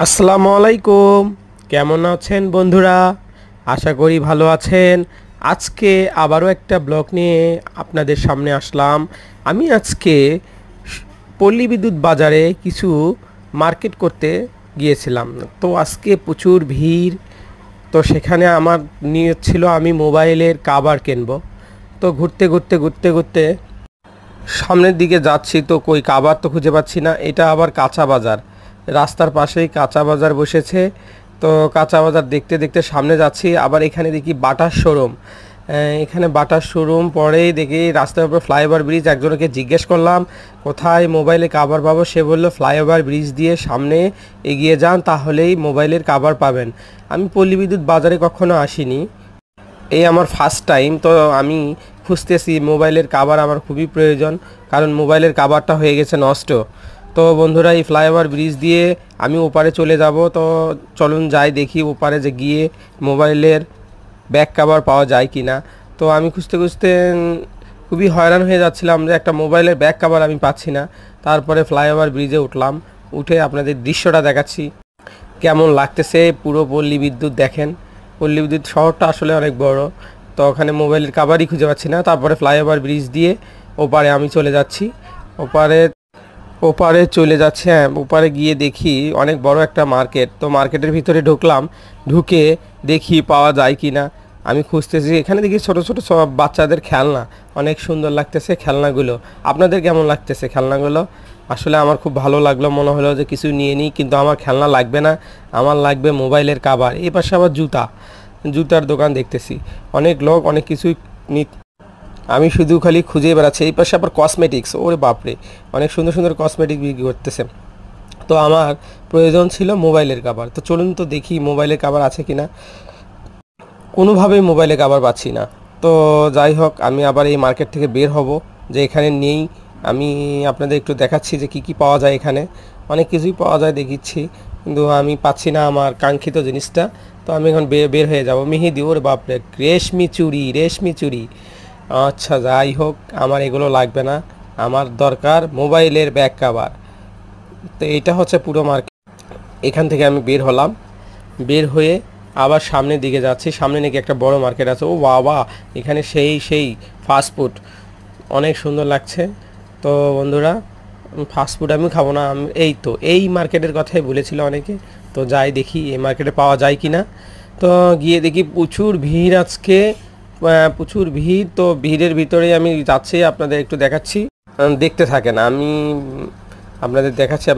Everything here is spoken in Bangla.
আসসালামু আলাইকুম। কেমন আছেন বন্ধুরা? আশা করি ভালো আছেন। আজকে আবারও একটা ব্লগ নিয়ে আপনাদের সামনে আসলাম। আমি আজকে পল্লী বিদ্যুৎ বাজারে কিছু মার্কেট করতে গিয়েছিলাম। তো আজকে প্রচুর ভিড়। তো সেখানে আমার নিয়ত ছিল আমি মোবাইলের কভার কিনবো। তো ঘুরতে সামনের দিকে যাচ্ছি, তো কই কভার তো খুঁজে পাচ্ছি না। এটা আবার কাঁচা বাজার, রাস্তার পাশেই কাঁচা বাজার বসেছে। তো কাঁচা বাজার দেখতে দেখতে সামনে যাচ্ছি, আবার এখানে দেখি বাটার শোরুম। এখানে বাটার শোরুম, পরেই দেখি রাস্তার উপর ফ্লাইওভার ব্রিজ। একজনকে জিজ্ঞেস করলাম কোথায় মোবাইলে কভার পাবো, সে বলল ফ্লাইওভার ব্রিজ দিয়ে সামনে এগিয়ে যান, তাহলেই মোবাইলের কভার পাবেন। আমি পল্লী বিদ্যুৎ বাজারে কখনো আসিনি, এই আমার ফার্স্ট টাইম। তো আমি খুঁজতেছি মোবাইলের কভার, আমার খুবই প্রয়োজন, কারণ মোবাইলের কভারটা হয়ে গেছে নষ্ট। তো বন্ধুরা, এই ফ্লাইওভার ব্রিজ দিয়ে আমি ওপারে চলে যাব। তো চলুন যাই, দেখি ওপারে যে গিয়ে মোবাইলের ব্যাক কভার পাওয়া যায় কি না। তো আমি খুঁজতে খুঁজতে খুবই হয়রান হয়ে যাচ্ছিলাম যে একটা মোবাইলের ব্যাক কভার আমি পাচ্ছি না। তারপরে ফ্লাইওভার ব্রিজে উঠলাম, উঠে আপনাদের দৃশ্যটা দেখাচ্ছি কেমন লাগতেছে। পুরো পল্লী বিদ্যুৎ দেখেন, পল্লী বিদ্যুৎ শহরটা আসলে অনেক বড়। তো ওখানে মোবাইলের কভারই খুঁজে পাচ্ছি না। তারপরে ফ্লাইওভার ব্রিজ দিয়ে ওপারে আমি চলে যাচ্ছি। ওপারে ওপারে চলে যাচ্ছে, হ্যাঁ। ওপারে গিয়ে দেখি অনেক বড় একটা মার্কেট। তো মার্কেটের ভিতরে ঢুকলাম, ঢুকে দেখি পাওয়া যায় কি না। আমি খুঁজতেছি, এখানে দেখি ছোট ছোট সব বাচ্চাদের খেলনা, অনেক সুন্দর লাগতেছে খেলনাগুলো। আপনাদের কেমন লাগতেছে খেলনাগুলো? আসলে আমার খুব ভালো লাগলো, মনে হলো যে কিছু নিয়ে নিই, কিন্তু আমার খেলনা লাগবে না, আমার লাগবে মোবাইলের কভার। এই পাশে আবার জুতার দোকান দেখতেছি, অনেক লোক অনেক কিছুই আমি শুধু খালি খুঁজে বেড়াচ্ছি। এই পাশে আবার কসমেটিক্স, ওরে বাপরে, অনেক সুন্দর সুন্দর কসমেটিক বিক্রি করতেছে। তো আমার প্রয়োজন ছিল মোবাইলের কভার। তো চলুন তো দেখি মোবাইলের কভার আছে কিনা। কোনোভাবেই মোবাইলে কভার পাচ্ছি না। তো যাই হোক, আমি আবার এই মার্কেট থেকে বের হব, যে এখানে নেই। আমি আপনাদের একটু দেখাচ্ছি যে কি পাওয়া যায় এখানে। অনেক কিছুই পাওয়া যায় দেখিচ্ছি, কিন্তু আমি পাচ্ছি না আমার কাঙ্ক্ষিত জিনিসটা। তো আমি এখন বের হয়ে যাব। মেহেদি, ওরে বাপরে, রেশমি চুড়ি। আচ্ছা যাই হোক, আমার এগুলো লাগবে না, আমার দরকার মোবাইলের ব্যাক কভার। তো এটা হচ্ছে পুরো মার্কেট। এখান থেকে আমি বের হলাম, বের হয়ে আবার সামনের দিকে যাচ্ছি। সামনে নাকি একটা বড় মার্কেট আছে। ও বাবা, এখানে সেই ফাস্টফুড, অনেক সুন্দর লাগছে। তো বন্ধুরা, ফাস্টফুড আমি খাবো না, আমি এই মার্কেটের কথাই বলেছিল অনেকে। তো যাই দেখি এই মার্কেটে পাওয়া যায় কি না। তো গিয়ে দেখি প্রচুর ভিড় আজকে, প্রচুর ভিড়। তো ভিড়ের ভিতরে আমি যাচ্ছি, আপনাদের একটু দেখাচ্ছি, দেখতে থাকেন। আমি আপনাদের দেখাচ্ছি।